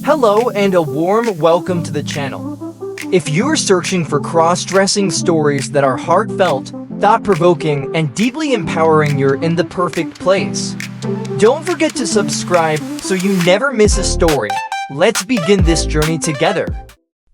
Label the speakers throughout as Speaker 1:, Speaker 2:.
Speaker 1: Hello and a warm welcome to the channel. If you're searching for cross-dressing stories that are heartfelt, thought-provoking, and deeply empowering, you're in the perfect place. Don't forget to subscribe so you never miss a story. Let's begin this journey together.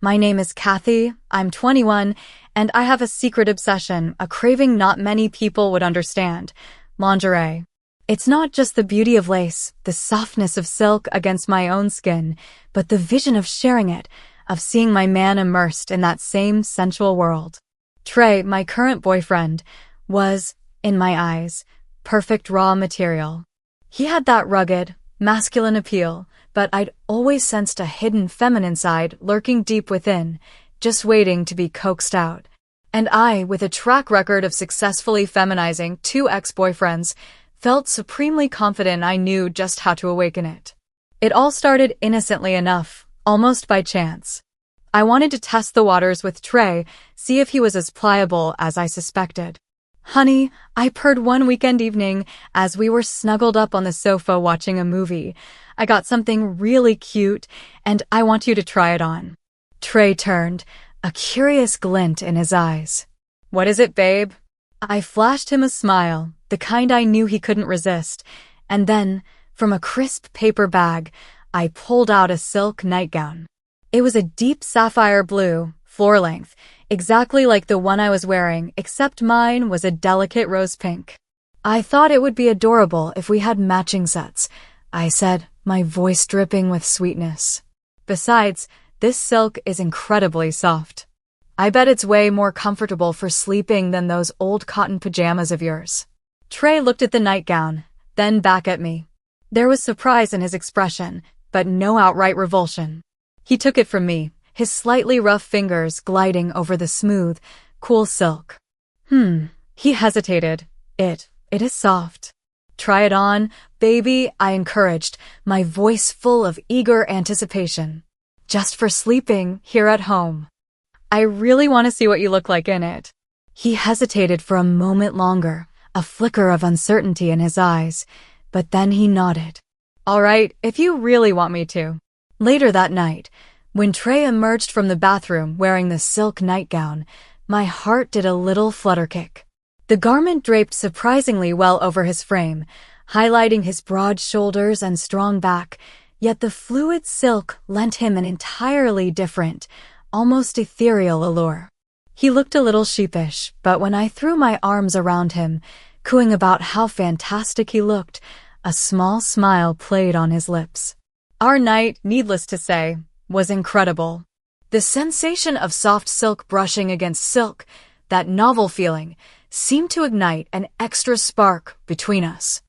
Speaker 2: My name is Kathy, I'm 21, and I have a secret obsession, a craving not many people would understand: lingerie. It's not just the beauty of lace, the softness of silk against my own skin, but the vision of sharing it, of seeing my man immersed in that same sensual world. Trey, my current boyfriend, was, in my eyes, perfect raw material. He had that rugged, masculine appeal, but I'd always sensed a hidden feminine side lurking deep within, just waiting to be coaxed out. And I, with a track record of successfully feminizing 2 ex-boyfriends, felt supremely confident I knew just how to awaken it. It all started innocently enough, almost by chance. I wanted to test the waters with Trey, see if he was as pliable as I suspected. "Honey," I purred one weekend evening as we were snuggled up on the sofa watching a movie. "I got something really cute, and I want you to try it on." Trey turned, a curious glint in his eyes. "What is it, babe?" I flashed him a smile, the kind I knew he couldn't resist, and then, from a crisp paper bag, I pulled out a silk nightgown. It was a deep sapphire blue, floor-length, exactly like the one I was wearing, except mine was a delicate rose pink. "I thought it would be adorable if we had matching sets," I said, my voice dripping with sweetness. "Besides, this silk is incredibly soft. I bet it's way more comfortable for sleeping than those old cotton pajamas of yours." Trey looked at the nightgown, then back at me. There was surprise in his expression, but no outright revulsion. He took it from me, his slightly rough fingers gliding over the smooth, cool silk. He hesitated. It is soft." "Try it on, baby," I encouraged, my voice full of eager anticipation. "Just for sleeping here at home. I really want to see what you look like in it." He hesitated for a moment longer, a flicker of uncertainty in his eyes, but then he nodded. "All right, if you really want me to." Later that night, when Trey emerged from the bathroom wearing the silk nightgown, my heart did a little flutter kick. The garment draped surprisingly well over his frame, highlighting his broad shoulders and strong back, yet the fluid silk lent him an entirely different, almost ethereal allure. He looked a little sheepish, but when I threw my arms around him, cooing about how fantastic he looked, a small smile played on his lips. Our night, needless to say, was incredible. The sensation of soft silk brushing against silk, that novel feeling, seemed to ignite an extra spark between us.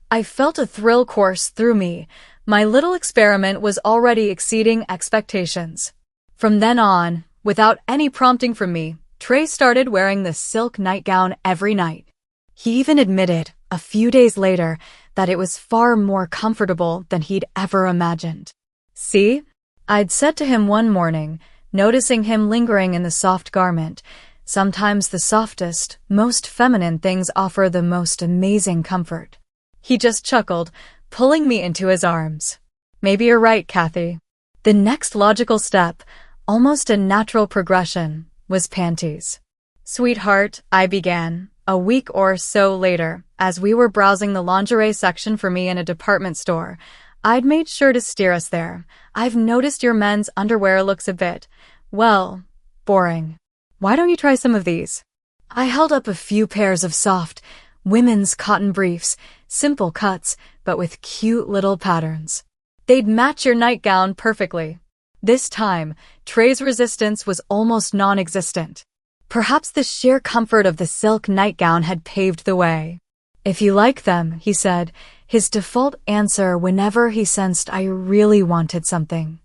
Speaker 2: I felt a thrill course through me. My little experiment was already exceeding expectations. From then on, without any prompting from me, Trey started wearing the silk nightgown every night. He even admitted, a few days later, that it was far more comfortable than he'd ever imagined. "See?" I'd said to him one morning, noticing him lingering in the soft garment. "Sometimes the softest, most feminine things offer the most amazing comfort." He just chuckled, pulling me into his arms. "Maybe you're right, Kathy." The next logical step, almost a natural progression, was panties. "Sweetheart," I began, a week or so later, as we were browsing the lingerie section for me in a department store. I'd made sure to steer us there. "I've noticed your men's underwear looks a bit, well, boring. Why don't you try some of these?" I held up a few pairs of soft, women's cotton briefs, simple cuts, but with cute little patterns. "They'd match your nightgown perfectly." This time, Trey's resistance was almost non-existent. Perhaps the sheer comfort of the silk nightgown had paved the way. "If you like them," he said, his default answer whenever he sensed I really wanted something.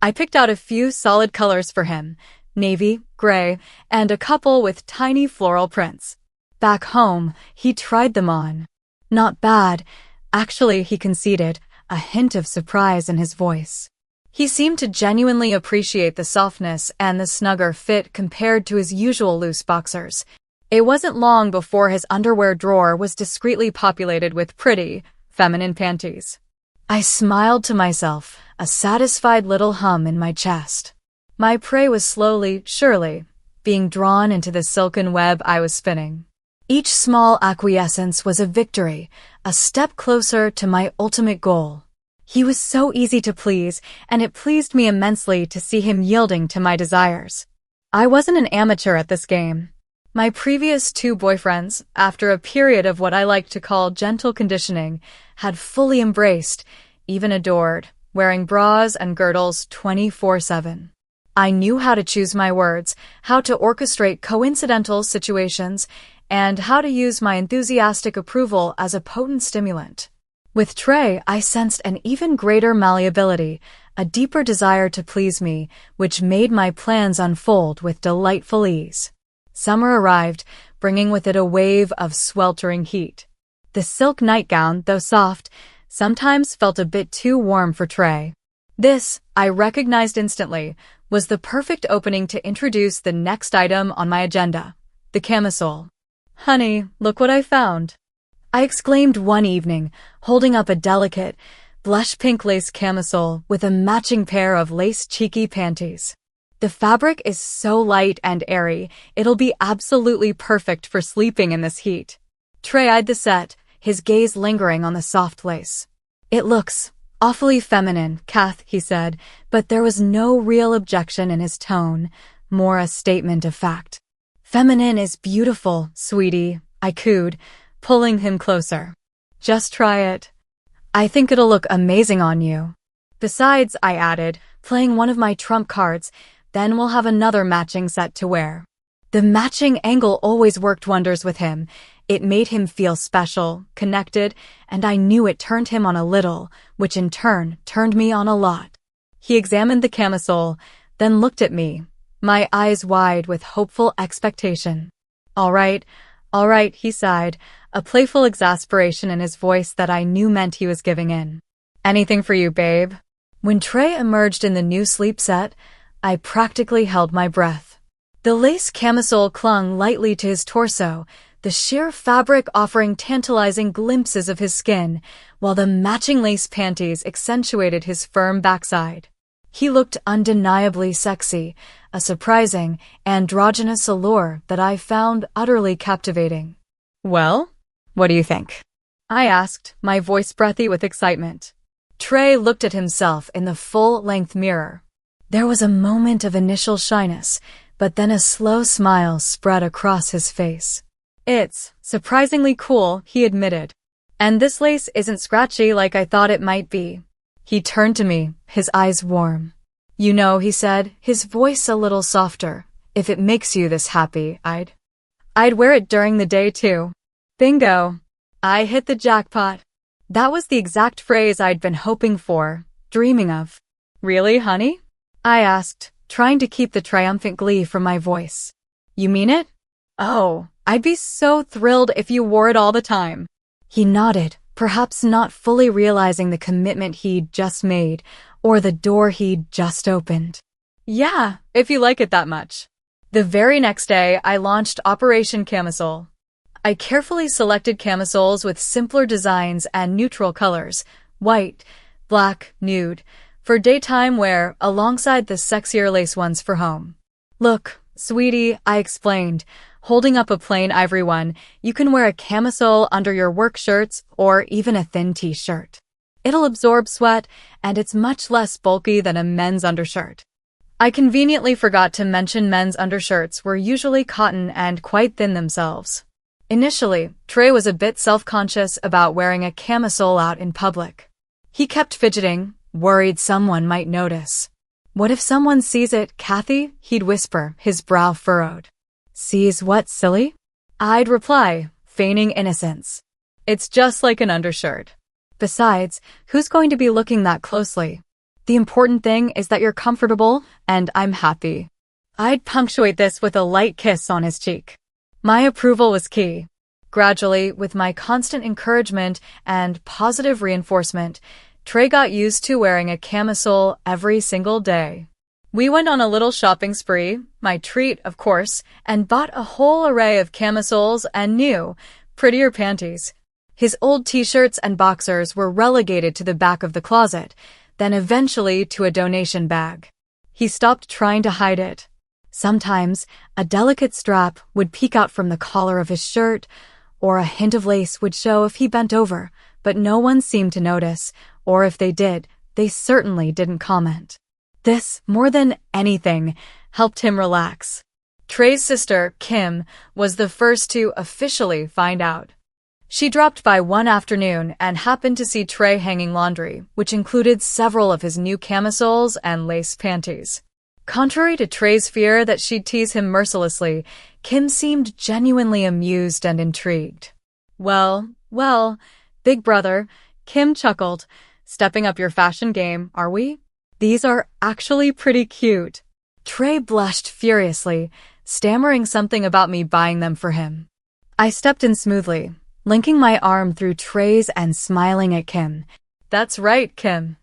Speaker 2: I picked out a few solid colors for him: navy, gray, and a couple with tiny floral prints. Back home, he tried them on. "Not bad," actually, he conceded, a hint of surprise in his voice. He seemed to genuinely appreciate the softness and the snugger fit compared to his usual loose boxers. It wasn't long before his underwear drawer was discreetly populated with pretty, feminine panties. I smiled to myself, a satisfied little hum in my chest. My prey was slowly, surely, being drawn into the silken web I was spinning. Each small acquiescence was a victory, a step closer to my ultimate goal. He was so easy to please, and it pleased me immensely to see him yielding to my desires. I wasn't an amateur at this game. My previous 2 boyfriends, after a period of what I like to call gentle conditioning, had fully embraced, even adored, wearing bras and girdles 24/7. I knew how to choose my words, how to orchestrate coincidental situations, and how to use my enthusiastic approval as a potent stimulant. With Trey, I sensed an even greater malleability, a deeper desire to please me, which made my plans unfold with delightful ease. Summer arrived, bringing with it a wave of sweltering heat. The silk nightgown, though soft, sometimes felt a bit too warm for Trey. This, I recognized instantly, was the perfect opening to introduce the next item on my agenda, the camisole. "Honey, look what I found," I exclaimed one evening, holding up a delicate, blush-pink lace camisole with a matching pair of lace-cheeky panties. "The fabric is so light and airy, it'll be absolutely perfect for sleeping in this heat." Trey eyed the set, his gaze lingering on the soft lace. "It looks awfully feminine, Kath," he said, but there was no real objection in his tone, more a statement of fact. "Feminine is beautiful, sweetie," I cooed, pulling him closer. "Just try it. I think it'll look amazing on you. Besides," I added, playing one of my trump cards, "then we'll have another matching set to wear." The matching angle always worked wonders with him. It made him feel special, connected, and I knew it turned him on a little, which in turn turned me on a lot. He examined the camisole, then looked at me, my eyes wide with hopeful expectation. All right," he sighed, a playful exasperation in his voice that I knew meant he was giving in. "Anything for you, babe." When Trey emerged in the new sleep set, I practically held my breath. The lace camisole clung lightly to his torso, the sheer fabric offering tantalizing glimpses of his skin, while the matching lace panties accentuated his firm backside. He looked undeniably sexy, a surprising, androgynous allure that I found utterly captivating. "Well, what do you think?" I asked, my voice breathy with excitement. Trey looked at himself in the full-length mirror. There was a moment of initial shyness, but then a slow smile spread across his face. "It's surprisingly cool," he admitted. "And this lace isn't scratchy like I thought it might be." He turned to me, his eyes warm. "You know," he said, his voice a little softer, "if it makes you this happy, I'd wear it during the day too." Bingo! I hit the jackpot. That was the exact phrase I'd been hoping for, dreaming of. "Really, honey?" I asked, trying to keep the triumphant glee from my voice. "You mean it?" "Oh, I'd be so thrilled if you wore it all the time." He nodded, perhaps not fully realizing the commitment he'd just made, or the door he'd just opened. "Yeah, if you like it that much." The very next day, I launched Operation Camisole. I carefully selected camisoles with simpler designs and neutral colors, white, black, nude, for daytime wear alongside the sexier lace ones for home. "Look, sweetie," I explained, holding up a plain ivory one, "you can wear a camisole under your work shirts or even a thin t-shirt. It'll absorb sweat, and it's much less bulky than a men's undershirt." I conveniently forgot to mention men's undershirts were usually cotton and quite thin themselves. Initially, Trey was a bit self-conscious about wearing a camisole out in public. He kept fidgeting, worried someone might notice. "What if someone sees it, Kathy?" he'd whisper, his brow furrowed. "Sees what, silly?" I'd reply, feigning innocence. "It's just like an undershirt. Besides, who's going to be looking that closely? The important thing is that you're comfortable, and I'm happy." I'd punctuate this with a light kiss on his cheek. My approval was key. Gradually, with my constant encouragement and positive reinforcement, Trey got used to wearing a camisole every single day. We went on a little shopping spree, my treat, of course, and bought a whole array of camisoles and new, prettier panties. His old t-shirts and boxers were relegated to the back of the closet, then eventually to a donation bag. He stopped trying to hide it. Sometimes, a delicate strap would peek out from the collar of his shirt, or a hint of lace would show if he bent over, but no one seemed to notice, or if they did, they certainly didn't comment. This, more than anything, helped him relax. Trey's sister, Kim, was the first to officially find out. She dropped by one afternoon and happened to see Trey hanging laundry, which included several of his new camisoles and lace panties. Contrary to Trey's fear that she'd tease him mercilessly, Kim seemed genuinely amused and intrigued. Well, big brother, Kim chuckled. Stepping up your fashion game, are we? These are actually pretty cute. Trey blushed furiously, stammering something about me buying them for him. I stepped in smoothly, linking my arm through Trey's and smiling at Kim. That's right, Kim.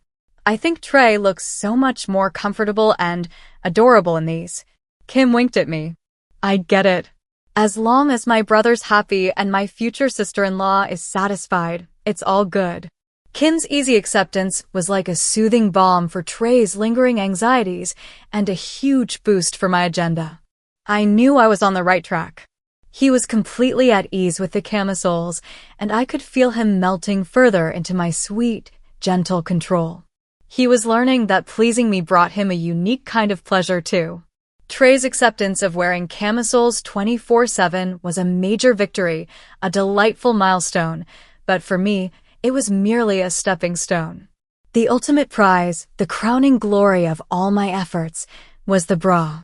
Speaker 2: I think Trey looks so much more comfortable and adorable in these. Kim winked at me. I get it. As long as my brother's happy and my future sister-in-law is satisfied, it's all good. Kim's easy acceptance was like a soothing balm for Trey's lingering anxieties and a huge boost for my agenda. I knew I was on the right track. He was completely at ease with the camisoles, and I could feel him melting further into my sweet, gentle control. He was learning that pleasing me brought him a unique kind of pleasure too. Trey's acceptance of wearing camisoles 24/7 was a major victory, a delightful milestone, but for me, it was merely a stepping stone. The ultimate prize, the crowning glory of all my efforts, was the bra.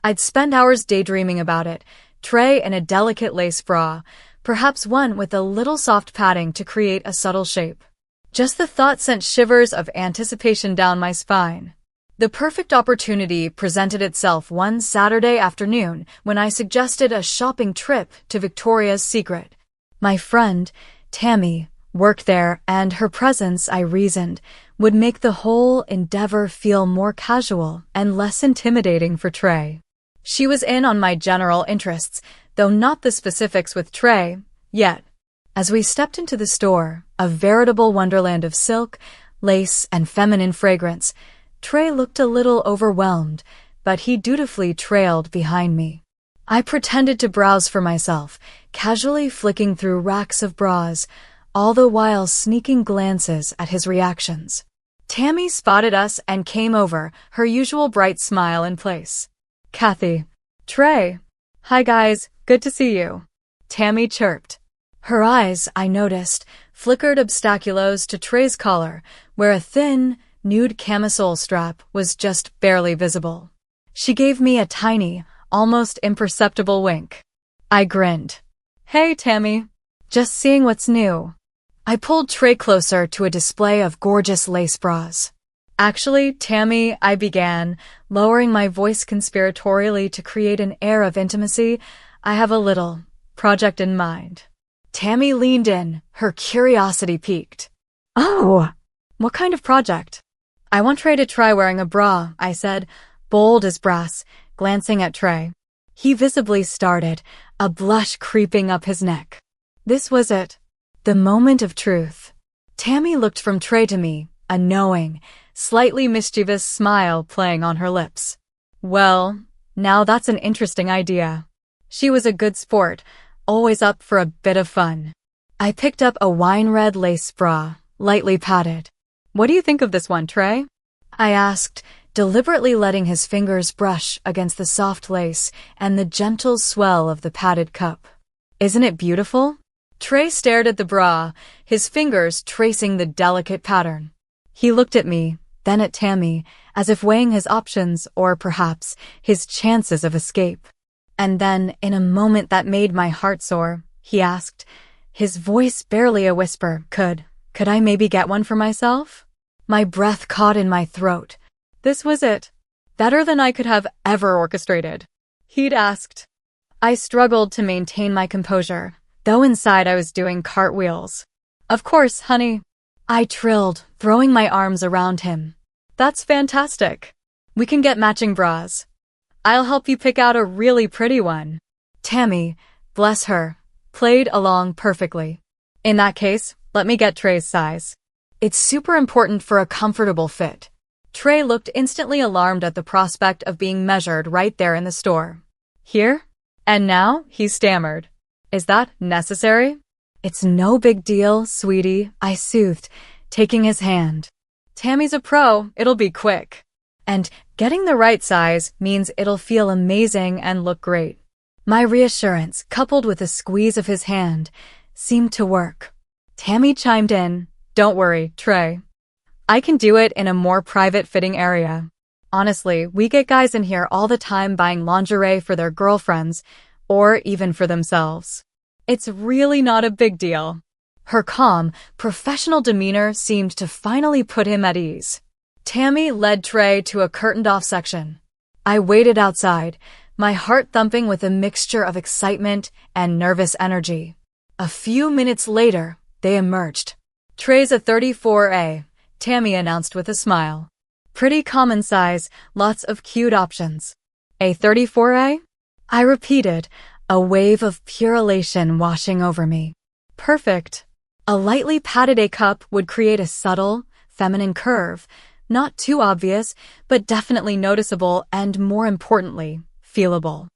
Speaker 2: I'd spend hours daydreaming about it, Trey in a delicate lace bra, perhaps one with a little soft padding to create a subtle shape. Just the thought sent shivers of anticipation down my spine. The perfect opportunity presented itself one Saturday afternoon when I suggested a shopping trip to Victoria's Secret. My friend, Tammy, worked there, and her presence, I reasoned, would make the whole endeavor feel more casual and less intimidating for Trey. She was in on my general interests, though not the specifics with Trey, yet. As we stepped into the store, a veritable wonderland of silk, lace, and feminine fragrance, Trey looked a little overwhelmed, but he dutifully trailed behind me. I pretended to browse for myself, casually flicking through racks of bras, all the while sneaking glances at his reactions. Tammy spotted us and came over, her usual bright smile in place. Kathy. Trey. Hi guys, good to see you. Tammy chirped. Her eyes, I noticed, flickered obstaculos to Trey's collar, where a thin, nude camisole strap was just barely visible. She gave me a tiny, almost imperceptible wink. I grinned. Hey, Tammy. Just seeing what's new. I pulled Trey closer to a display of gorgeous lace bras. Actually, Tammy, I began, lowering my voice conspiratorially to create an air of intimacy. I have a little project in mind. Tammy leaned in, her curiosity piqued. Oh, what kind of project? I want Trey to try wearing a bra, I said, bold as brass, glancing at Trey. He visibly started, a blush creeping up his neck. This was it. The moment of truth. Tammy looked from Trey to me, a knowing, slightly mischievous smile playing on her lips. Well, now that's an interesting idea. She was a good sport, always up for a bit of fun. I picked up a wine-red lace bra, lightly padded. What do you think of this one, Trey? I asked, deliberately letting his fingers brush against the soft lace and the gentle swell of the padded cup. Isn't it beautiful? Trey stared at the bra, his fingers tracing the delicate pattern. He looked at me, then at Tammy, as if weighing his options or perhaps his chances of escape. And then, in a moment that made my heart soar, he asked, his voice barely a whisper, Could I maybe get one for myself? My breath caught in my throat. This was it. Better than I could have ever orchestrated. He'd asked. I struggled to maintain my composure, though inside I was doing cartwheels. Of course, honey. I trilled, throwing my arms around him. That's fantastic. We can get matching bras. I'll help you pick out a really pretty one. Tammy, bless her, played along perfectly. In that case, let me get Trey's size. It's super important for a comfortable fit. Trey looked instantly alarmed at the prospect of being measured right there in the store. Here? And now, he stammered. Is that necessary? It's no big deal, sweetie, I soothed, taking his hand. Tammy's a pro, it'll be quick. And getting the right size means it'll feel amazing and look great. My reassurance, coupled with a squeeze of his hand, seemed to work. Tammy chimed in, Don't worry, Trey. I can do it in a more private fitting area. Honestly, we get guys in here all the time buying lingerie for their girlfriends, or even for themselves. It's really not a big deal. Her calm, professional demeanor seemed to finally put him at ease. Tammy led Trey to a curtained-off section. I waited outside, my heart thumping with a mixture of excitement and nervous energy. A few minutes later, they emerged. Trey's a 34A, Tammy announced with a smile. Pretty common size, lots of cute options. A 34A? I repeated, a wave of pure elation washing over me. Perfect. A lightly padded A-cup would create a subtle, feminine curve, not too obvious, but definitely noticeable and, more importantly, feelable.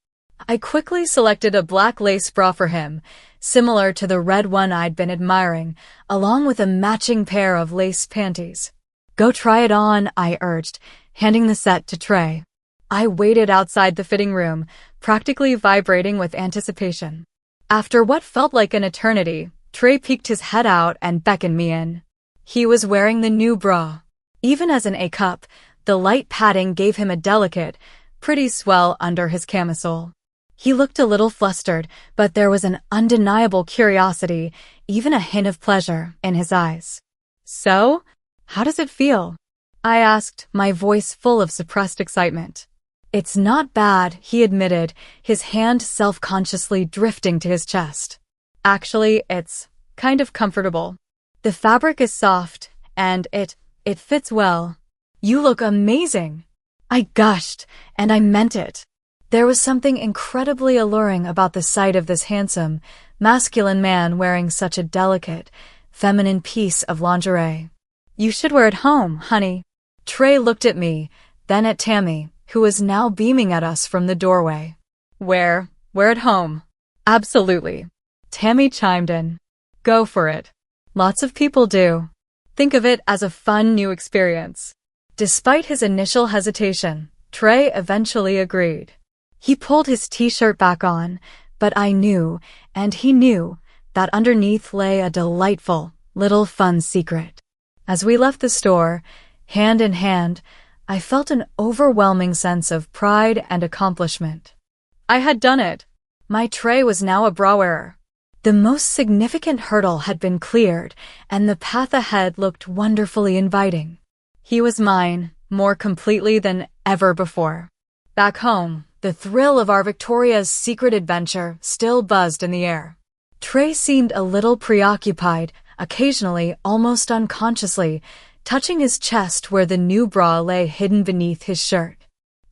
Speaker 2: I quickly selected a black lace bra for him, similar to the red one I'd been admiring, along with a matching pair of lace panties. Go try it on, I urged, handing the set to Trey. I waited outside the fitting room, practically vibrating with anticipation. After what felt like an eternity, Trey peeked his head out and beckoned me in. He was wearing the new bra. Even as an A-cup, the light padding gave him a delicate, pretty swell under his camisole. He looked a little flustered, but there was an undeniable curiosity, even a hint of pleasure, in his eyes. So, how does it feel? I asked, my voice full of suppressed excitement. It's not bad, he admitted, his hand self-consciously drifting to his chest. Actually, it's kind of comfortable. The fabric is soft, and it fits well. You look amazing. I gushed, and I meant it. There was something incredibly alluring about the sight of this handsome, masculine man wearing such a delicate, feminine piece of lingerie. You should wear it home, honey. Trey looked at me, then at Tammy, who was now beaming at us from the doorway. Wear it home. Absolutely. Tammy chimed in. Go for it. Lots of people do. Think of it as a fun new experience. Despite his initial hesitation, Trey eventually agreed. He pulled his t-shirt back on, but I knew, and he knew, that underneath lay a delightful, little fun secret. As we left the store, hand in hand, I felt an overwhelming sense of pride and accomplishment. I had done it. My Trey was now a bra wearer. The most significant hurdle had been cleared, and the path ahead looked wonderfully inviting. He was mine, more completely than ever before. Back home, the thrill of our Victoria's Secret adventure still buzzed in the air. Trey seemed a little preoccupied, occasionally, almost unconsciously, touching his chest where the new bra lay hidden beneath his shirt.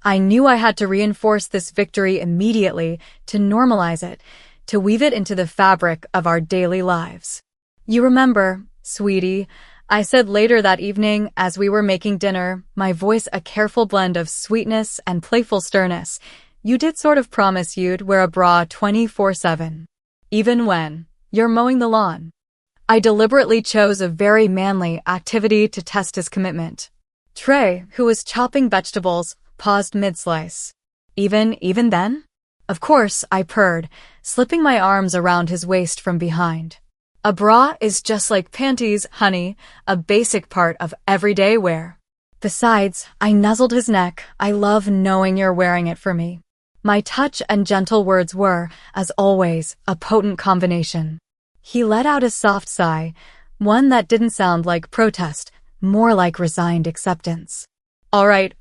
Speaker 2: I knew I had to reinforce this victory immediately, to normalize it, to weave it into the fabric of our daily lives. You remember, sweetie, I said later that evening as we were making dinner, my voice a careful blend of sweetness and playful sternness, you did sort of promise you'd wear a bra 24/7. Even when you're mowing the lawn. I deliberately chose a very manly activity to test his commitment. Trey, who was chopping vegetables, paused mid-slice. Even then? Of course, I purred, slipping my arms around his waist from behind. A bra is just like panties, honey, a basic part of everyday wear. Besides, I nuzzled his neck, I love knowing you're wearing it for me. My touch and gentle words were, as always, a potent combination. He let out a soft sigh, one that didn't sound like protest, more like resigned acceptance. All right.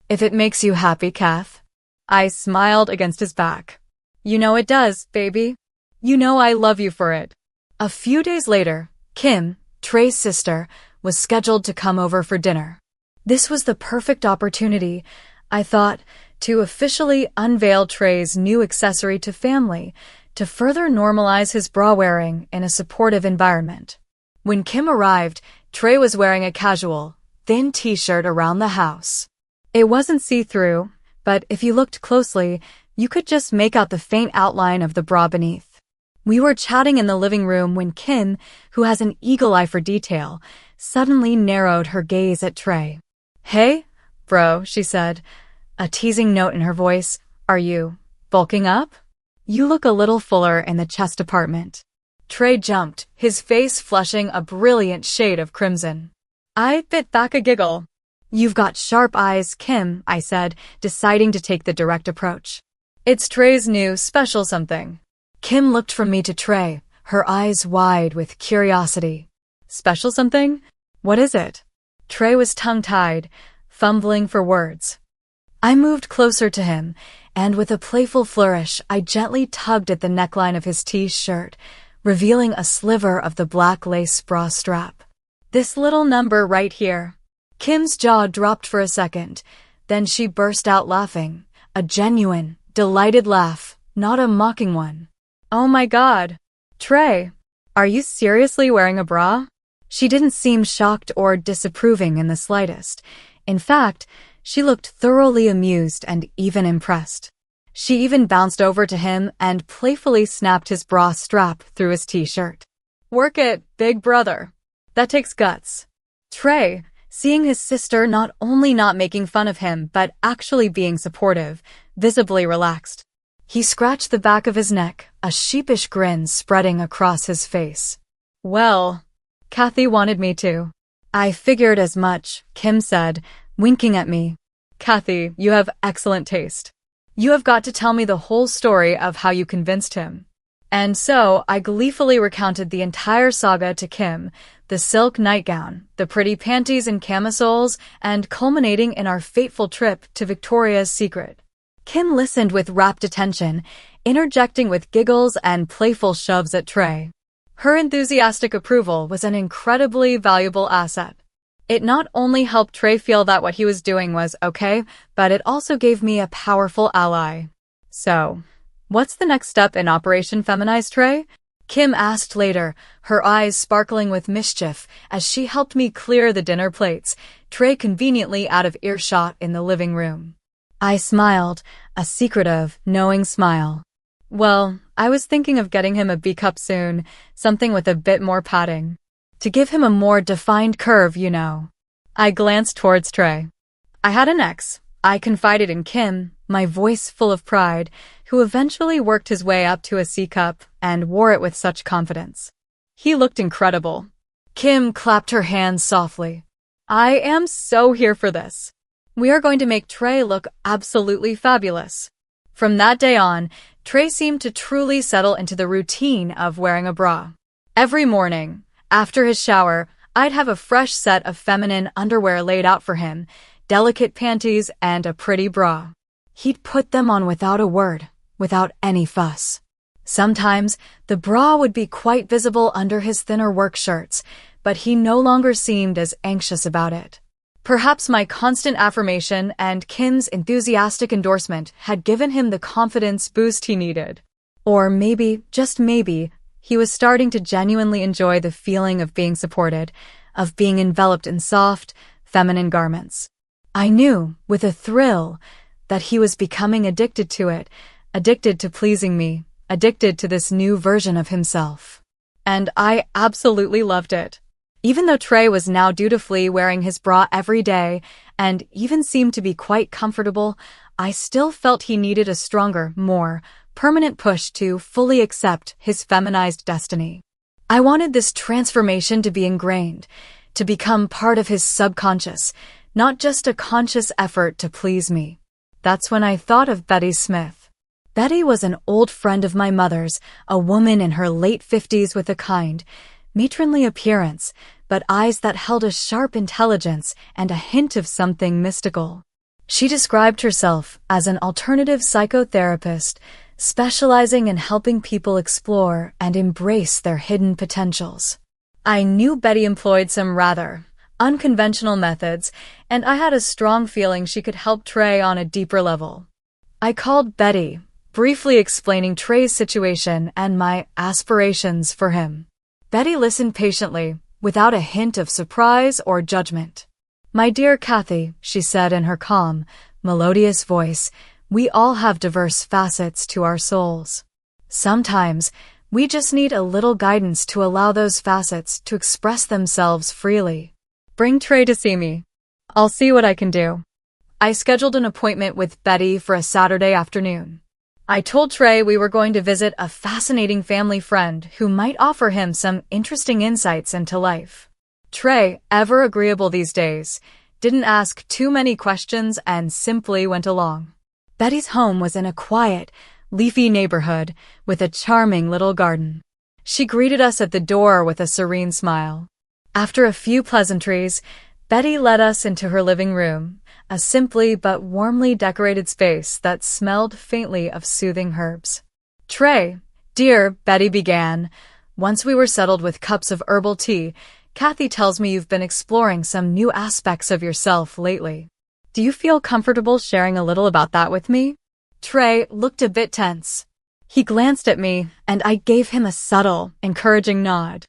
Speaker 2: If it makes you happy, Kath. I smiled against his back. You know it does, baby. You know I love you for it. A few days later, Kim, Trey's sister, was scheduled to come over for dinner. This was the perfect opportunity, I thought, to officially unveil Trey's new accessory to family, to further normalize his bra wearing in a supportive environment. When Kim arrived, Trey was wearing a casual, thin t-shirt around the house. It wasn't see-through, but if you looked closely, you could just make out the faint outline of the bra beneath. We were chatting in the living room when Kim, who has an eagle eye for detail, suddenly narrowed her gaze at Trey. "Hey, bro," she said, a teasing note in her voice. "Are you bulking up? You look a little fuller in the chest department." Trey jumped, his face flushing a brilliant shade of crimson. I bit back a giggle. "You've got sharp eyes, Kim," I said, deciding to take the direct approach. "It's Trey's new special something." Kim looked from me to Trey, her eyes wide with curiosity. "Special something? What is it?" Trey was tongue-tied, fumbling for words. I moved closer to him, and with a playful flourish, I gently tugged at the neckline of his t-shirt, revealing a sliver of the black lace bra strap. "This little number right here." Kim's jaw dropped for a second, then she burst out laughing, a genuine, delighted laugh, not a mocking one. "Oh my God. Trey, are you seriously wearing a bra?" She didn't seem shocked or disapproving in the slightest. In fact, she looked thoroughly amused and even impressed. She even bounced over to him and playfully snapped his bra strap through his t-shirt. "Work it, big brother. That takes guts." Trey, seeing his sister not only not making fun of him but actually being supportive, visibly relaxed. He scratched the back of his neck, a sheepish grin spreading across his face. "Well, Kathy wanted me to." "I figured as much," Kim said, winking at me. "Kathy, you have excellent taste. You have got to tell me the whole story of how you convinced him." And so I gleefully recounted the entire saga to Kim, the silk nightgown, the pretty panties and camisoles, and culminating in our fateful trip to Victoria's Secret. Kim listened with rapt attention, interjecting with giggles and playful shoves at Trey. Her enthusiastic approval was an incredibly valuable asset. It not only helped Trey feel that what he was doing was okay, but it also gave me a powerful ally. "So, what's the next step in Operation Feminize, Trey?" Kim asked later, her eyes sparkling with mischief as she helped me clear the dinner plates, Trey conveniently out of earshot in the living room. I smiled, a secretive, knowing smile. "Well, I was thinking of getting him a B-cup soon, something with a bit more padding. To give him a more defined curve, you know." I glanced towards Trey. "I had an ex," I confided in Kim, my voice full of pride, who eventually worked his way up to a C-cup and wore it with such confidence. He looked incredible. Kim clapped her hands softly. "I am so here for this. We are going to make Trey look absolutely fabulous." From that day on, Trey seemed to truly settle into the routine of wearing a bra. Every morning, after his shower, I'd have a fresh set of feminine underwear laid out for him, delicate panties, and a pretty bra. He'd put them on without a word, without any fuss. Sometimes, the bra would be quite visible under his thinner work shirts, but he no longer seemed as anxious about it. Perhaps my constant affirmation and Kim's enthusiastic endorsement had given him the confidence boost he needed. Or maybe, just maybe, he was starting to genuinely enjoy the feeling of being supported, of being enveloped in soft, feminine garments. I knew, with a thrill, that he was becoming addicted to it, addicted to pleasing me, addicted to this new version of himself. And I absolutely loved it. Even though Trey was now dutifully wearing his bra every day, and even seemed to be quite comfortable, I still felt he needed a stronger, more permanent push to fully accept his feminized destiny. I wanted this transformation to be ingrained, to become part of his subconscious, not just a conscious effort to please me. That's when I thought of Betty Smith. Betty was an old friend of my mother's, a woman in her late 50s with a kind, matronly appearance, but eyes that held a sharp intelligence and a hint of something mystical. She described herself as an alternative psychotherapist, specializing in helping people explore and embrace their hidden potentials. I knew Betty employed some rather unconventional methods, and I had a strong feeling she could help Trey on a deeper level. I called Betty, briefly explaining Trey's situation and my aspirations for him. Betty listened patiently, without a hint of surprise or judgment. "My dear Kathy," she said in her calm, melodious voice, "we all have diverse facets to our souls. Sometimes, we just need a little guidance to allow those facets to express themselves freely. Bring Trey to see me. I'll see what I can do." I scheduled an appointment with Betty for a Saturday afternoon. I told Trey we were going to visit a fascinating family friend who might offer him some interesting insights into life. Trey, ever agreeable these days, didn't ask too many questions and simply went along. Betty's home was in a quiet, leafy neighborhood with a charming little garden. She greeted us at the door with a serene smile. After a few pleasantries, Betty led us into her living room, a simply but warmly decorated space that smelled faintly of soothing herbs. "Trey, dear," Betty began, once we were settled with cups of herbal tea, "Kathy tells me you've been exploring some new aspects of yourself lately. Do you feel comfortable sharing a little about that with me?" Trey looked a bit tense. He glanced at me, and I gave him a subtle, encouraging nod.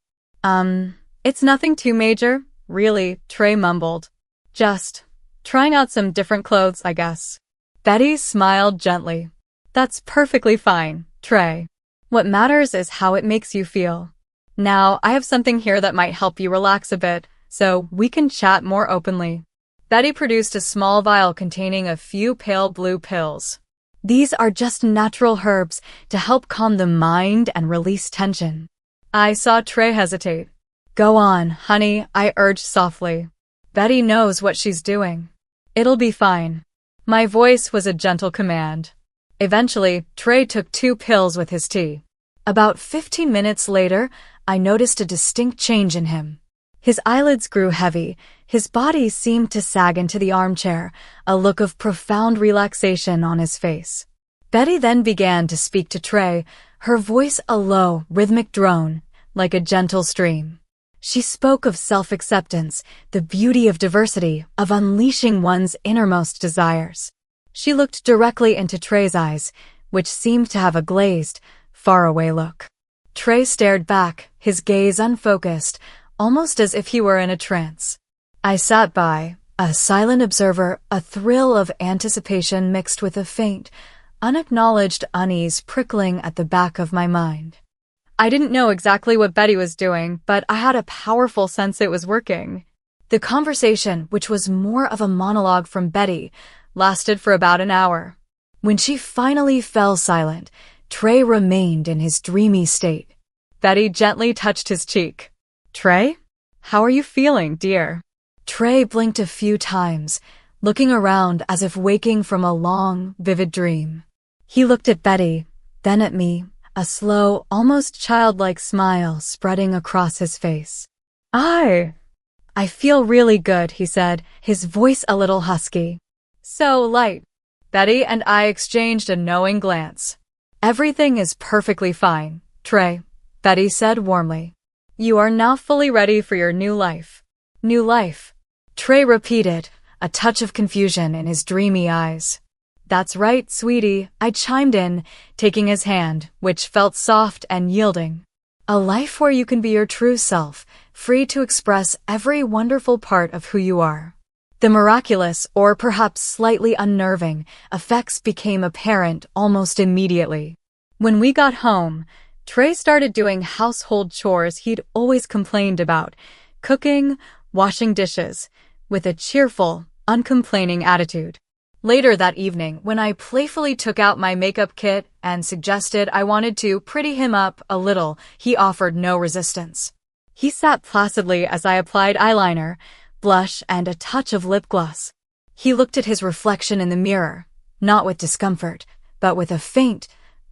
Speaker 2: It's nothing too major, really," Trey mumbled. "Just trying out some different clothes, I guess." Betty smiled gently. "That's perfectly fine, Trey. What matters is how it makes you feel. Now, I have something here that might help you relax a bit, so we can chat more openly." Betty produced a small vial containing a few pale blue pills. "These are just natural herbs to help calm the mind and release tension." I saw Trey hesitate. "Go on, honey," I urged softly. "Betty knows what she's doing. It'll be fine." My voice was a gentle command. Eventually, Trey took 2 pills with his tea. About 15 minutes later, I noticed a distinct change in him. His eyelids grew heavy, his body seemed to sag into the armchair, a look of profound relaxation on his face. Betty then began to speak to Trey, her voice a low, rhythmic drone, like a gentle stream. She spoke of self-acceptance, the beauty of diversity, of unleashing one's innermost desires. She looked directly into Trey's eyes, which seemed to have a glazed, faraway look. Trey stared back, his gaze unfocused, almost as if he were in a trance. I sat by, a silent observer, a thrill of anticipation mixed with a faint, unacknowledged unease prickling at the back of my mind. I didn't know exactly what Betty was doing, but I had a powerful sense it was working. The conversation, which was more of a monologue from Betty, lasted for about an hour. When she finally fell silent, Trey remained in his dreamy state. Betty gently touched his cheek. "Trey? How are you feeling, dear?" Trey blinked a few times, looking around as if waking from a long, vivid dream. He looked at Betty, then at me, a slow, almost childlike smile spreading across his face. I feel really good," he said, his voice a little husky. "So light." Betty and I exchanged a knowing glance. "Everything is perfectly fine, Trey," Betty said warmly. "You are now fully ready for your new life." "New life," Trey repeated, a touch of confusion in his dreamy eyes. "That's right, sweetie," I chimed in, taking his hand, which felt soft and yielding. "A life where you can be your true self, free to express every wonderful part of who you are." The miraculous, or perhaps slightly unnerving, effects became apparent almost immediately. When we got home, Trey started doing household chores he'd always complained about, cooking, washing dishes, with a cheerful, uncomplaining attitude. Later that evening, when I playfully took out my makeup kit and suggested I wanted to pretty him up a little, he offered no resistance. He sat placidly as I applied eyeliner, blush, and a touch of lip gloss. He looked at his reflection in the mirror, not with discomfort, but with a faint,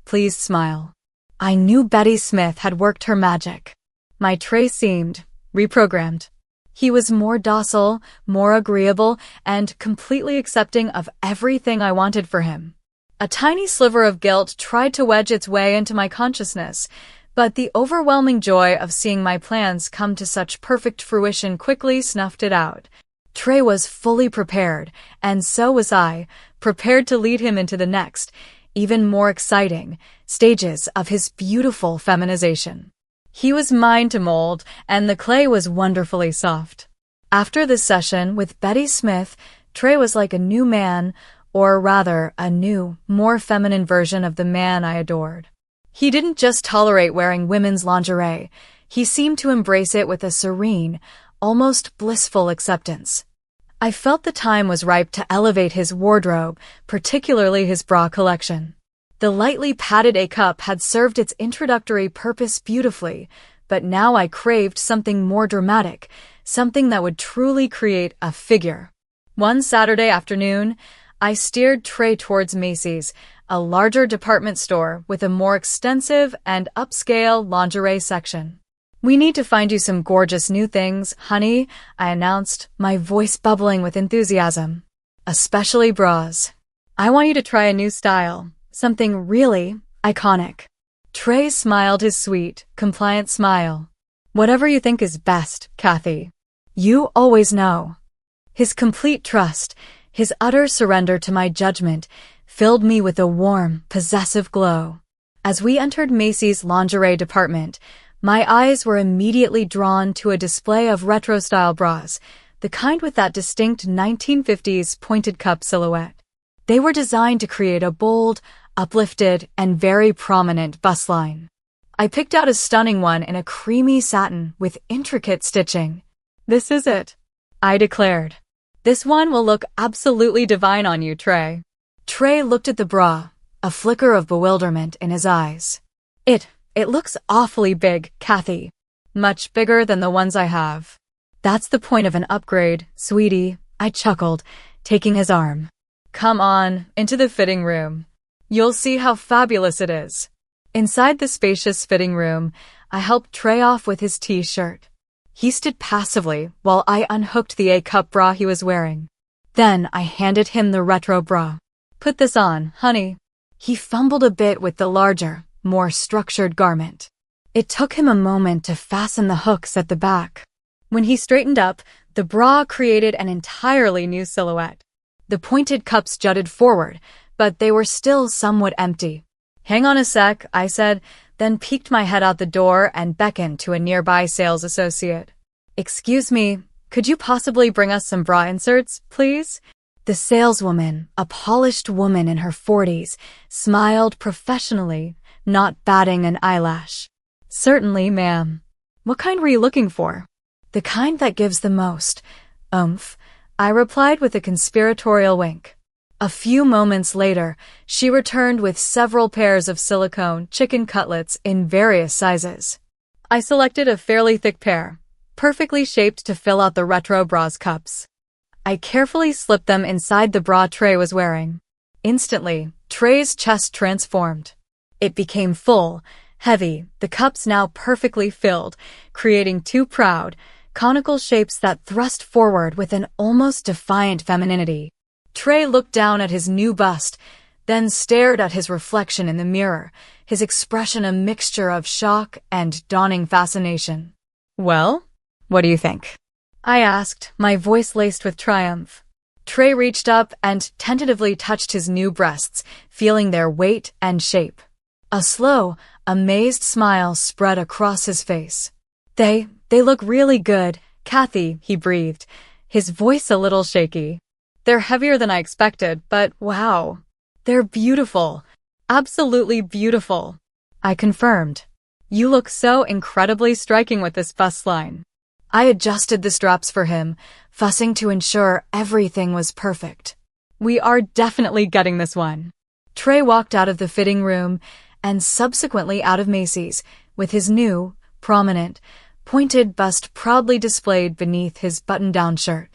Speaker 2: pleased smile. I knew Betty Smith had worked her magic. My Trey seemed reprogrammed. He was more docile, more agreeable, and completely accepting of everything I wanted for him. A tiny sliver of guilt tried to wedge its way into my consciousness, but the overwhelming joy of seeing my plans come to such perfect fruition quickly snuffed it out. Trey was fully prepared, and so was I, prepared to lead him into the next, even more exciting stages of his beautiful feminization. He was mine to mold, and the clay was wonderfully soft. After this session with Betty Smith, Trey was like a new man, or rather, a new, more feminine version of the man I adored. He didn't just tolerate wearing women's lingerie, he seemed to embrace it with a serene, almost blissful acceptance. I felt the time was ripe to elevate his wardrobe, particularly his bra collection. The lightly padded A-cup had served its introductory purpose beautifully, but now I craved something more dramatic, something that would truly create a figure. One Saturday afternoon, I steered Trey towards Macy's, a larger department store with a more extensive and upscale lingerie section. "We need to find you some gorgeous new things, honey," I announced, my voice bubbling with enthusiasm. "Especially bras. I want you to try a new style, something really iconic." Trey smiled his sweet, compliant smile. "Whatever you think is best, Kathy. You always know." His complete trust, his utter surrender to my judgment, filled me with a warm, possessive glow. As we entered Macy's lingerie department, my eyes were immediately drawn to a display of retro-style bras, the kind with that distinct 1950s pointed cup silhouette. They were designed to create a bold, uplifted, and very prominent bust line. I picked out a stunning one in a creamy satin with intricate stitching. "This is it," I declared. "This one will look absolutely divine on you, Trey." Trey looked at the bra, a flicker of bewilderment in his eyes. It looks awfully big, Kathy. Much bigger than the ones I have." "That's the point of an upgrade, sweetie," I chuckled, taking his arm. "Come on, into the fitting room. You'll see how fabulous it is." Inside the spacious fitting room, I helped Trey off with his T-shirt. He stood passively while I unhooked the A-cup bra he was wearing. Then I handed him the retro bra. "Put this on, honey." He fumbled a bit with the larger, more structured garment. It took him a moment to fasten the hooks at the back. When he straightened up, the bra created an entirely new silhouette. The pointed cups jutted forward, but they were still somewhat empty. "Hang on a sec," I said, then peeked my head out the door and beckoned to a nearby sales associate. "Excuse me, could you possibly bring us some bra inserts, please?" The saleswoman, a polished woman in her 40s, smiled professionally, not batting an eyelash. "Certainly, ma'am. What kind were you looking for?" "The kind that gives the most oomph," I replied with a conspiratorial wink. A few moments later, she returned with several pairs of silicone chicken cutlets in various sizes. I selected a fairly thick pair, perfectly shaped to fill out the retro bra's cups. I carefully slipped them inside the bra Trey was wearing. Instantly, Trey's chest transformed. It became full, heavy, the cups now perfectly filled, creating two proud, conical shapes that thrust forward with an almost defiant femininity. Trey looked down at his new bust, then stared at his reflection in the mirror, his expression a mixture of shock and dawning fascination. "Well, what do you think?" I asked, my voice laced with triumph. Trey reached up and tentatively touched his new breasts, feeling their weight and shape. A slow, amazed smile spread across his face. They look really good, Kathy," he breathed, his voice a little shaky. "They're heavier than I expected, but wow. They're beautiful. Absolutely beautiful." I confirmed. "You look so incredibly striking with this bust line." I adjusted the straps for him, fussing to ensure everything was perfect. "We are definitely getting this one." Trey walked out of the fitting room and subsequently out of Macy's with his new, prominent, pointed bust proudly displayed beneath his button-down shirt.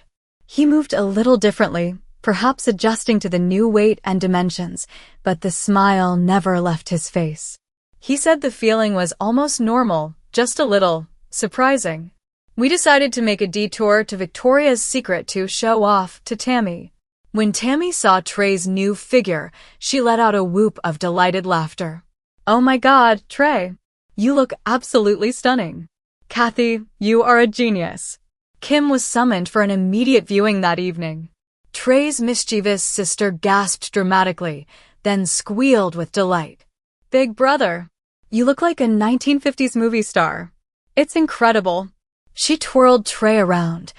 Speaker 2: He moved a little differently, perhaps adjusting to the new weight and dimensions, but the smile never left his face. He said the feeling was almost normal, just a little surprising. We decided to make a detour to Victoria's Secret to show off to Tammy. When Tammy saw Trey's new figure, she let out a whoop of delighted laughter. "Oh my God, Trey! You look absolutely stunning. Kathy, you are a genius." Kim was summoned for an immediate viewing that evening. Trey's mischievous sister gasped dramatically, then squealed with delight. "Big brother, you look like a 1950s movie star. It's incredible." She twirled Trey around,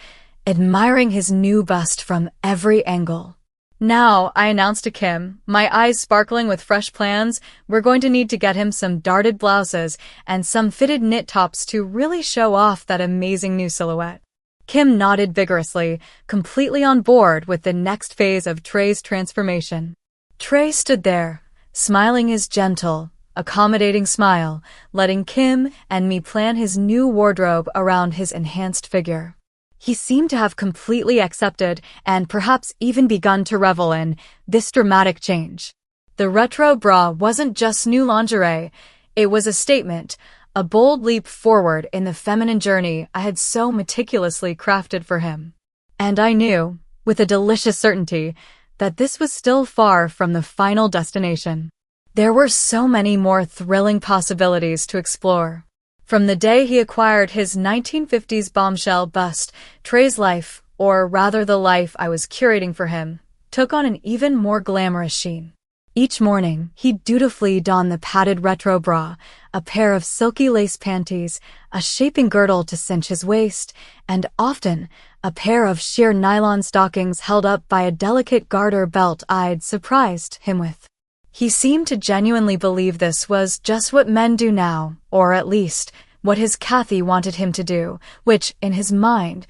Speaker 2: admiring his new bust from every angle. "Now," I announced to Kim, my eyes sparkling with fresh plans, "we're going to need to get him some darted blouses and some fitted knit tops to really show off that amazing new silhouette." Kim nodded vigorously, completely on board with the next phase of Trey's transformation. Trey stood there, smiling his gentle, accommodating smile, letting Kim and me plan his new wardrobe around his enhanced figure. He seemed to have completely accepted and perhaps even begun to revel in this dramatic change. The retro bra wasn't just new lingerie, it was a statement, a bold leap forward in the feminine journey I had so meticulously crafted for him. And I knew, with a delicious certainty, that this was still far from the final destination. There were so many more thrilling possibilities to explore. From the day he acquired his 1950s bombshell bust, Trey's life, or rather the life I was curating for him, took on an even more glamorous sheen. Each morning, he dutifully donned the padded retro bra, a pair of silky lace panties, a shaping girdle to cinch his waist, and often a pair of sheer nylon stockings held up by a delicate garter belt I'd surprised him with. He seemed to genuinely believe this was just what men do now, or at least what his Kathy wanted him to do, which, in his mind,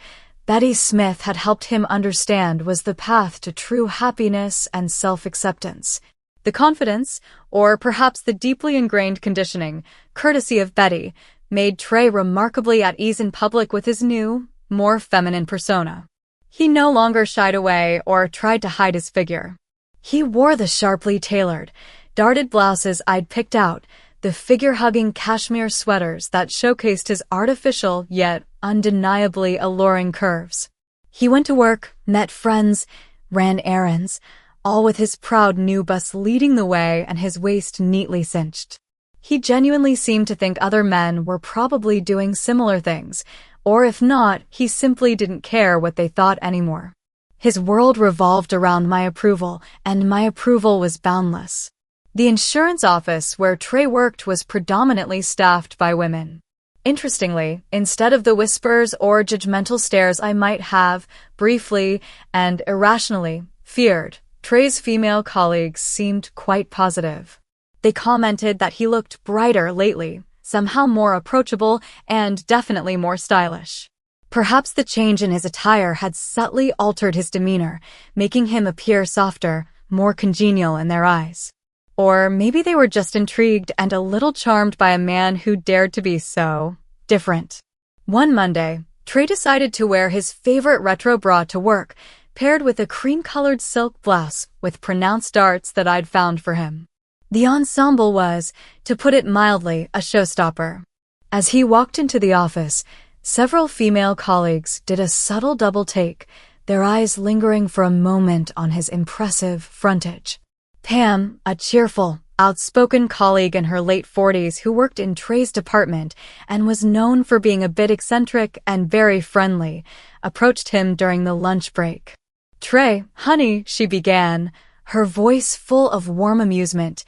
Speaker 2: Betty Smith had helped him understand was the path to true happiness and self-acceptance. The confidence, or perhaps the deeply ingrained conditioning, courtesy of Betty, made Trey remarkably at ease in public with his new, more feminine persona. He no longer shied away or tried to hide his figure. He wore the sharply tailored, darted blouses I'd picked out, the figure-hugging cashmere sweaters that showcased his artificial yet undeniably alluring curves. He went to work, met friends, ran errands, all with his proud new bust leading the way and his waist neatly cinched. He genuinely seemed to think other men were probably doing similar things, or if not, he simply didn't care what they thought anymore. His world revolved around my approval, and my approval was boundless. The insurance office where Trey worked was predominantly staffed by women. Interestingly, instead of the whispers or judgmental stares I might have, briefly and irrationally, feared, Trey's female colleagues seemed quite positive. They commented that he looked brighter lately, somehow more approachable, and definitely more stylish. Perhaps the change in his attire had subtly altered his demeanor, making him appear softer, more congenial in their eyes. Or maybe they were just intrigued and a little charmed by a man who dared to be so different. One Monday, Trey decided to wear his favorite retro bra to work, paired with a cream-colored silk blouse with pronounced darts that I'd found for him. The ensemble was, to put it mildly, a showstopper. As he walked into the office, several female colleagues did a subtle double take, their eyes lingering for a moment on his impressive frontage. Pam, a cheerful, outspoken colleague in her late 40s who worked in Trey's department and was known for being a bit eccentric and very friendly, approached him during the lunch break. "Trey, honey," she began, her voice full of warm amusement,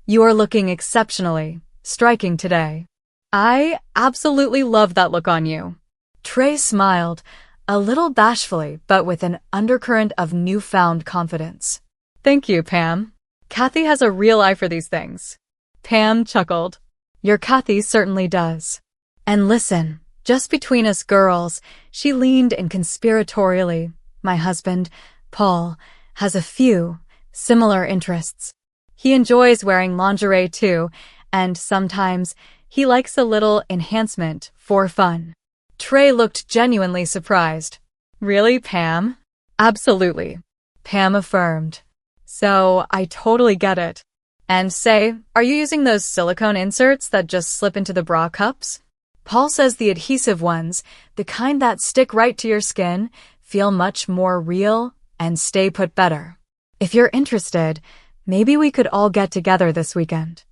Speaker 2: "you are looking exceptionally striking today. I absolutely love that look on you." Trey smiled, a little bashfully but with an undercurrent of newfound confidence. "Thank you, Pam. Kathy has a real eye for these things." Pam chuckled. "Your Kathy certainly does. And listen, just between us girls," she leaned in conspiratorially, "my husband, Paul, has a few similar interests. He enjoys wearing lingerie too, and sometimes he likes a little enhancement for fun." Trey looked genuinely surprised. "Really, Pam?" "Absolutely," Pam affirmed. "So, I totally get it. And say, are you using those silicone inserts that just slip into the bra cups?" Paul says the adhesive ones, the kind that stick right to your skin, feel much more real and stay put better. If you're interested, maybe we could all get together this weekend.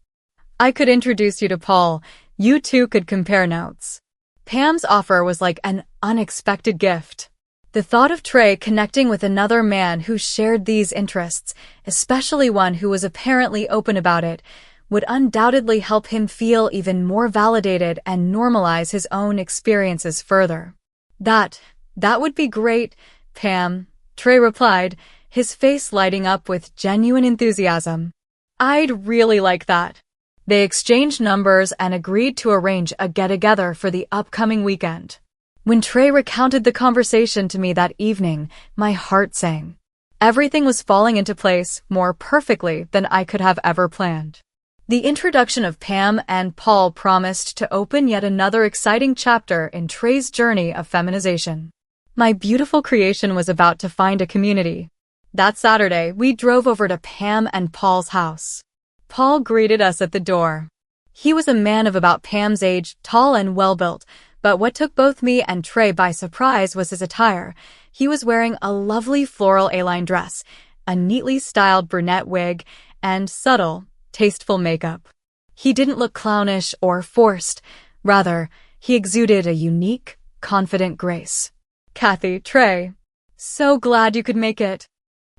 Speaker 2: I could introduce you to Paul. You two could compare notes. Pam's offer was like an unexpected gift. The thought of Trey connecting with another man who shared these interests, especially one who was apparently open about it, would undoubtedly help him feel even more validated and normalize his own experiences further. That would be great, Pam, Trey replied, his face lighting up with genuine enthusiasm. I'd really like that. They exchanged numbers and agreed to arrange a get-together for the upcoming weekend. When Trey recounted the conversation to me that evening, my heart sang. Everything was falling into place more perfectly than I could have ever planned. The introduction of Pam and Paul promised to open yet another exciting chapter in Trey's journey of feminization. My beautiful creation was about to find a community. That Saturday, we drove over to Pam and Paul's house. Paul greeted us at the door. He was a man of about Pam's age, tall and well-built, but what took both me and Trey by surprise was his attire. He was wearing a lovely floral A-line dress, a neatly styled brunette wig, and subtle, tasteful makeup. He didn't look clownish or forced. Rather, he exuded a unique, confident grace. Kathy, Trey, so glad you could make it.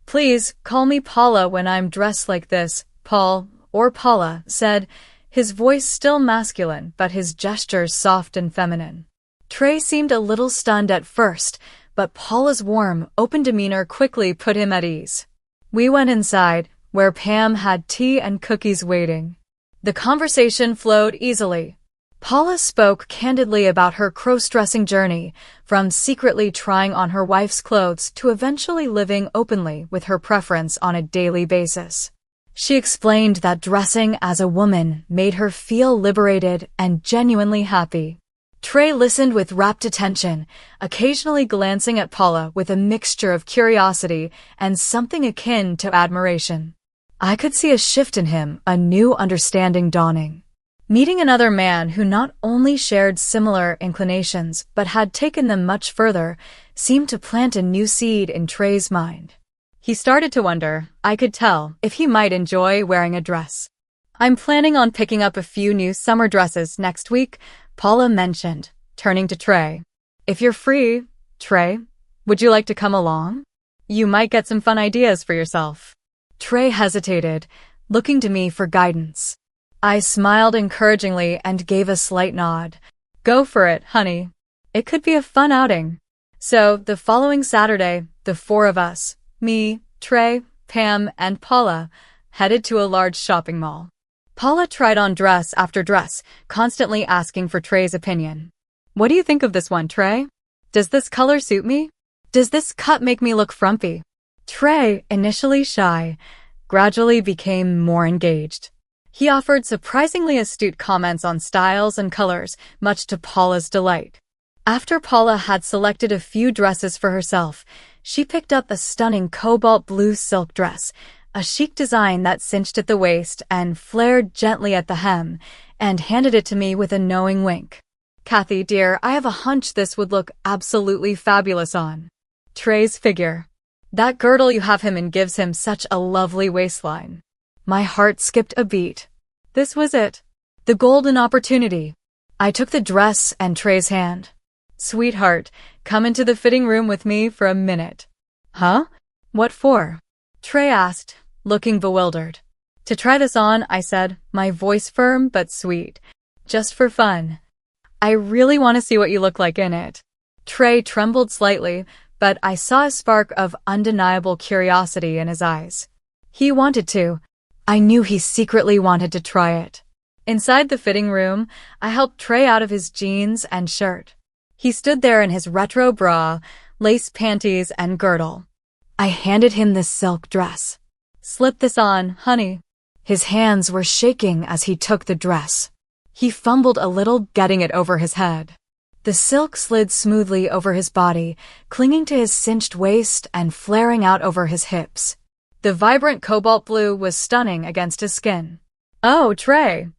Speaker 2: Please call me Paula when I'm dressed like this, Paul, or Paula, said, his voice still masculine but his gestures soft and feminine. Trey seemed a little stunned at first, but Paula's warm, open demeanor quickly put him at ease. We went inside, where Pam had tea and cookies waiting. The conversation flowed easily. Paula spoke candidly about her crossdressing journey, from secretly trying on her wife's clothes to eventually living openly with her preference on a daily basis. She explained that dressing as a woman made her feel liberated and genuinely happy. Trey listened with rapt attention, occasionally glancing at Paula with a mixture of curiosity and something akin to admiration. I could see a shift in him, a new understanding dawning. Meeting another man who not only shared similar inclinations but had taken them much further seemed to plant a new seed in Trey's mind. He started to wonder, I could tell, if he might enjoy wearing a dress. I'm planning on picking up a few new summer dresses next week, Paula mentioned, turning to Trey. If you're free, Trey, would you like to come along? You might get some fun ideas for yourself. Trey hesitated, looking to me for guidance. I smiled encouragingly and gave a slight nod. Go for it, honey. It could be a fun outing. So, the following Saturday, the four of us, me, Trey, Pam, and Paula, headed to a large shopping mall. Paula tried on dress after dress, constantly asking for Trey's opinion. What do you think of this one, Trey? Does this color suit me? Does this cut make me look frumpy? Trey, initially shy, gradually became more engaged. He offered surprisingly astute comments on styles and colors, much to Paula's delight. After Paula had selected a few dresses for herself, she picked up a stunning cobalt blue silk dress, a chic design that cinched at the waist and flared gently at the hem, and handed it to me with a knowing wink. Kathy, dear, I have a hunch this would look absolutely fabulous on Trey's figure. That girdle you have him in gives him such a lovely waistline. My heart skipped a beat. This was it. The golden opportunity. I took the dress and Trey's hand. Sweetheart, come into the fitting room with me for a minute. Huh? What for? Trey asked, looking bewildered. To try this on, I said, my voice firm but sweet. Just for fun. I really want to see what you look like in it. Trey trembled slightly, but I saw a spark of undeniable curiosity in his eyes. He wanted to. I knew he secretly wanted to try it. Inside the fitting room, I helped Trey out of his jeans and shirt. He stood there in his retro bra, lace panties, and girdle. I handed him the silk dress. Slip this on, honey. His hands were shaking as he took the dress. He fumbled a little, getting it over his head. The silk slid smoothly over his body, clinging to his cinched waist and flaring out over his hips. The vibrant cobalt blue was stunning against his skin. Oh, Trey!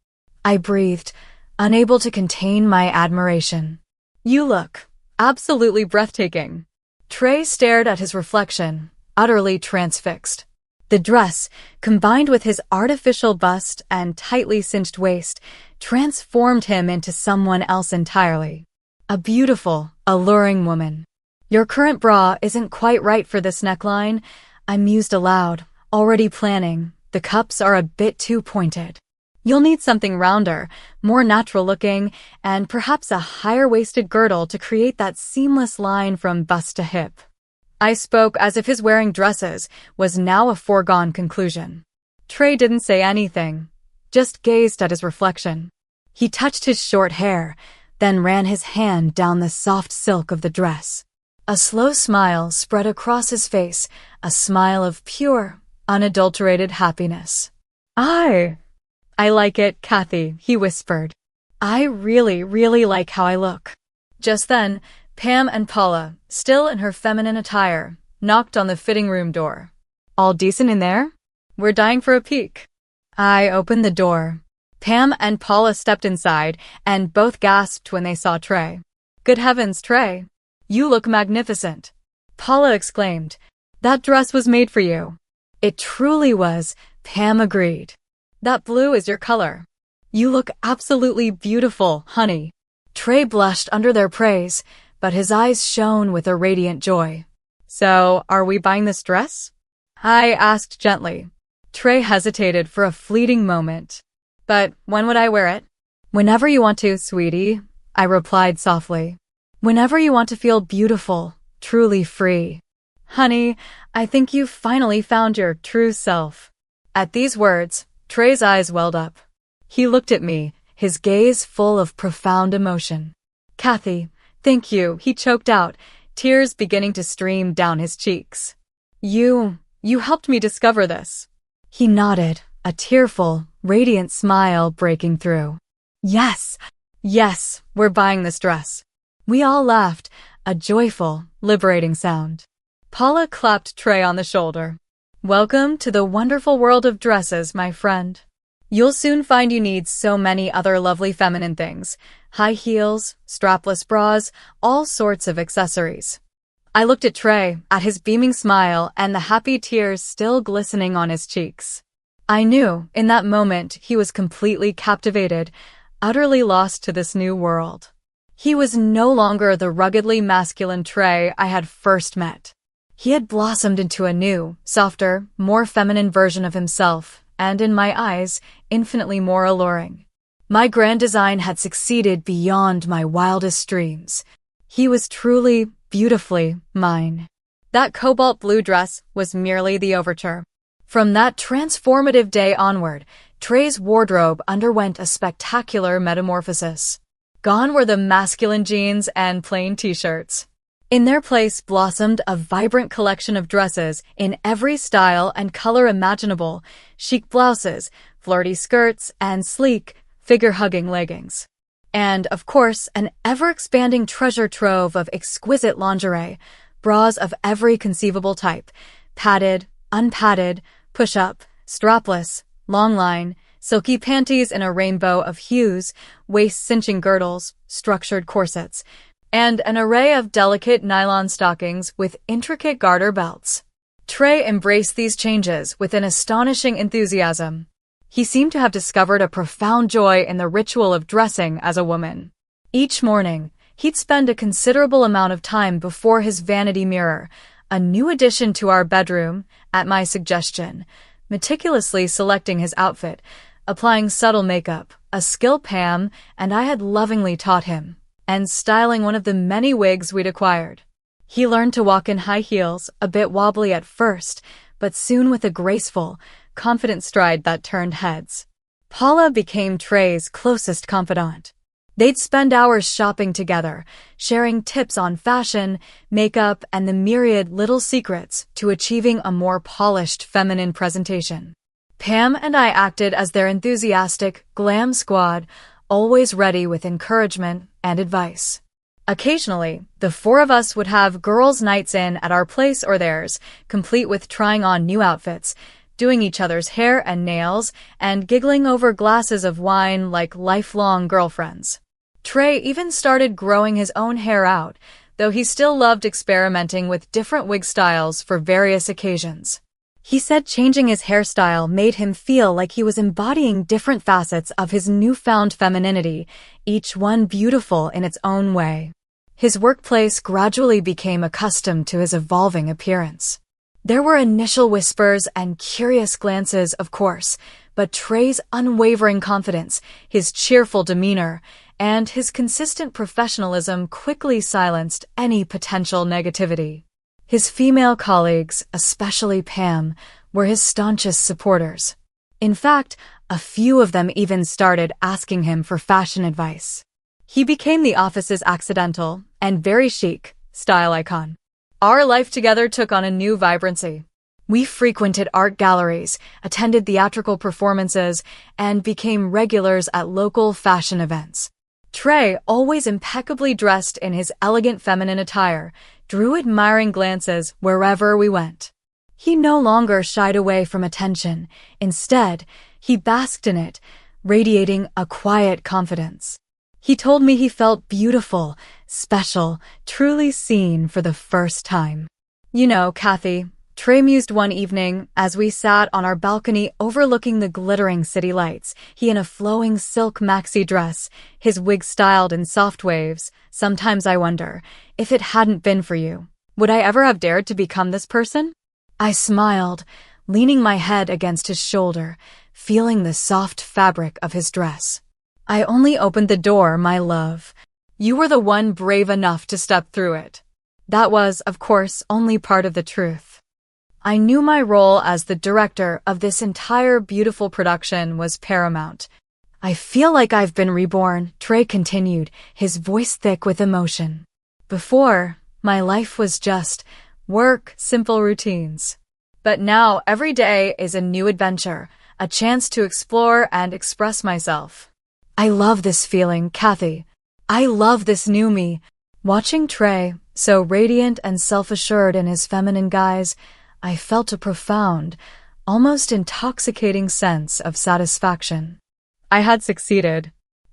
Speaker 2: I breathed, unable to contain my admiration. You look absolutely breathtaking. Trey stared at his reflection, utterly transfixed. The dress, combined with his artificial bust and tightly cinched waist, transformed him into someone else entirely. A beautiful, alluring woman. Your current bra isn't quite right for this neckline. I mused aloud, already planning. The cups are a bit too pointed. You'll need something rounder, more natural looking, and perhaps a higher-waisted girdle to create that seamless line from bust to hip. I spoke as if his wearing dresses was now a foregone conclusion. Trey didn't say anything, just gazed at his reflection. He touched his short hair, then ran his hand down the soft silk of the dress. A slow smile spread across his face, a smile of pure, unadulterated happiness. I like it, Kathy, he whispered. I really like how I look. Just then, Pam and Paula, still in her feminine attire, knocked on the fitting room door. All decent in there? We're dying for a peek. I opened the door. Pam and Paula stepped inside, and both gasped when they saw Trey. Good heavens, Trey. You look magnificent. Paula exclaimed. That dress was made for you. It truly was, Pam agreed. That blue is your color. You look absolutely beautiful, honey. Trey blushed under their praise, but his eyes shone with a radiant joy. So, are we buying this dress? I asked gently. Trey hesitated for a fleeting moment. But when would I wear it? Whenever you want to, sweetie, I replied softly. Whenever you want to feel beautiful, truly free. Honey, I think you've finally found your true self. At these words, Trey's eyes welled up. He looked at me, his gaze full of profound emotion. Kathy, thank you, he choked out, tears beginning to stream down his cheeks. You helped me discover this. He nodded, a tearful, radiant smile breaking through. Yes, we're buying this dress. We all laughed, a joyful, liberating sound. Paula clapped Trey on the shoulder. Welcome to the wonderful world of dresses, my friend. You'll soon find you need so many other lovely feminine things. High heels, strapless bras, all sorts of accessories. I looked at Trey, at his beaming smile and the happy tears still glistening on his cheeks. I knew, in that moment, he was completely captivated, utterly lost to this new world. He was no longer the ruggedly masculine Trey I had first met. He had blossomed into a new, softer, more feminine version of himself, and in my eyes, infinitely more alluring. My grand design had succeeded beyond my wildest dreams. He was truly, beautifully mine. That cobalt blue dress was merely the overture. From that transformative day onward, Trey's wardrobe underwent a spectacular metamorphosis. Gone were the masculine jeans and plain t-shirts. In their place blossomed a vibrant collection of dresses in every style and color imaginable, chic blouses, flirty skirts, and sleek, figure-hugging leggings. And, of course, an ever-expanding treasure trove of exquisite lingerie, bras of every conceivable type, padded, unpadded, push-up, strapless, long line, silky panties in a rainbow of hues, waist-cinching girdles, structured corsets, and an array of delicate nylon stockings with intricate garter belts. Trey embraced these changes with an astonishing enthusiasm. He seemed to have discovered a profound joy in the ritual of dressing as a woman. Each morning, he'd spend a considerable amount of time before his vanity mirror, a new addition to our bedroom, at my suggestion, meticulously selecting his outfit, applying subtle makeup, a skill Pam and I had lovingly taught him, and styling one of the many wigs we'd acquired. He learned to walk in high heels, a bit wobbly at first, but soon with a graceful, confident stride that turned heads. Paula became Trey's closest confidant. They'd spend hours shopping together, sharing tips on fashion, makeup, and the myriad little secrets to achieving a more polished feminine presentation. Pam and I acted as their enthusiastic, glam squad, always ready with encouragement and advice. Occasionally, the four of us would have girls' nights in at our place or theirs, complete with trying on new outfits, doing each other's hair and nails, and giggling over glasses of wine like lifelong girlfriends. Trey even started growing his own hair out, though he still loved experimenting with different wig styles for various occasions. He said changing his hairstyle made him feel like he was embodying different facets of his newfound femininity, each one beautiful in its own way. His workplace gradually became accustomed to his evolving appearance. There were initial whispers and curious glances, of course, but Trey's unwavering confidence, his cheerful demeanor, and his consistent professionalism quickly silenced any potential negativity. His female colleagues, especially Pam, were his staunchest supporters. In fact, a few of them even started asking him for fashion advice. He became the office's accidental, and very chic, style icon. Our life together took on a new vibrancy. We frequented art galleries, attended theatrical performances, and became regulars at local fashion events. Trey, always impeccably dressed in his elegant feminine attire, drew admiring glances wherever we went. He no longer shied away from attention. Instead, he basked in it, radiating a quiet confidence. He told me he felt beautiful, special, truly seen for the first time. You know, Kathy, Trey mused one evening as we sat on our balcony overlooking the glittering city lights, he in a flowing silk maxi dress, his wig styled in soft waves. Sometimes I wonder, if it hadn't been for you, would I ever have dared to become this person? I smiled, leaning my head against his shoulder, feeling the soft fabric of his dress. I only opened the door, my love. You were the one brave enough to step through it. That was, of course, only part of the truth. I knew my role as the director of this entire beautiful production was paramount. I feel like I've been reborn, Trey continued, his voice thick with emotion. Before, my life was just work, simple routines. But now every day is a new adventure, a chance to explore and express myself. I love this feeling, Kathy. I love this new me. Watching Trey, so radiant and self-assured in his feminine guise, I felt a profound, almost intoxicating sense of satisfaction. I had succeeded.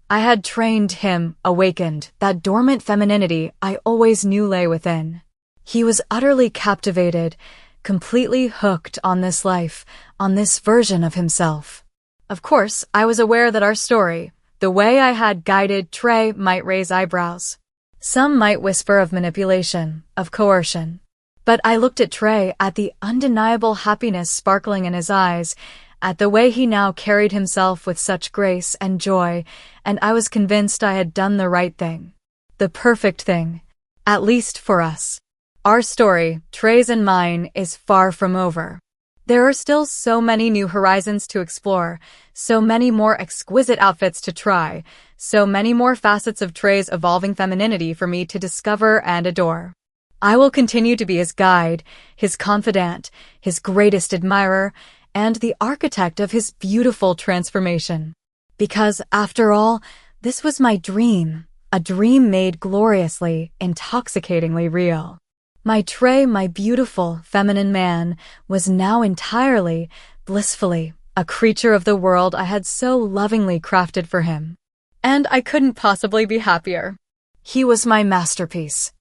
Speaker 2: I had trained him, awakened that dormant femininity I always knew lay within. He was utterly captivated, completely hooked on this life, on this version of himself. Of course, I was aware that our story, the way I had guided Trey, might raise eyebrows. Some might whisper of manipulation, of coercion. But I looked at Trey, at the undeniable happiness sparkling in his eyes, at the way he now carried himself with such grace and joy, and I was convinced I had done the right thing. The perfect thing. At least for us. Our story, Trey's and mine, is far from over. There are still so many new horizons to explore, so many more exquisite outfits to try, so many more facets of Trey's evolving femininity for me to discover and adore. I will continue to be his guide, his confidant, his greatest admirer, and the architect of his beautiful transformation. Because, after all, this was my dream, a dream made gloriously, intoxicatingly real. My Trey, my beautiful, feminine man, was now entirely, blissfully, a creature of the world I had so lovingly crafted for him. And I couldn't possibly be happier. He was my masterpiece.